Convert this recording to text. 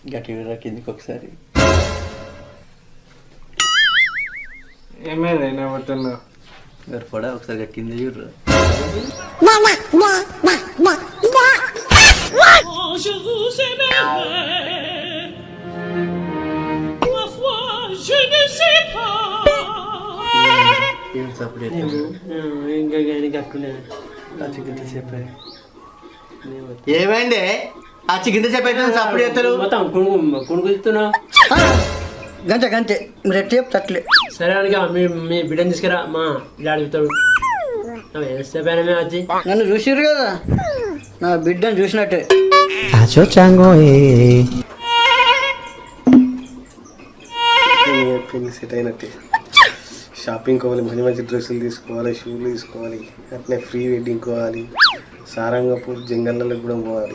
గట్టి కిందికి ఒకసారి ఏమైనా పోతున్నా కూడా ఒకసారి కింద చూడరు ఏం సపరేట్ ఇంకా చెప్పారు ఏమైంది ఆ చికెన్ చెప్పేట సప్పుడు చేస్తారు మొత్తం కొనుక్కుతున్నావు గంటే గంటే మీరు ఎట్లా చెప్తట్లే సరే అనగా మీ బిడ్డను తీసుకురా మా డాడీ చెప్తాడు ఎంతసేపు వచ్చి నన్ను చూసిర్రు కదా నా బిడ్డను చూసినట్టే సెట్ అయినట్టే షాపింగ్ పోవాలి, మంచి మంచి డ్రెస్సులు తీసుకోవాలి, షూలు తీసుకోవాలి, అట్లే ప్రీ వెడ్డింగ్ పోవాలి, సారంగపూర్ జంగళ్ళకి కూడా పోవాలి.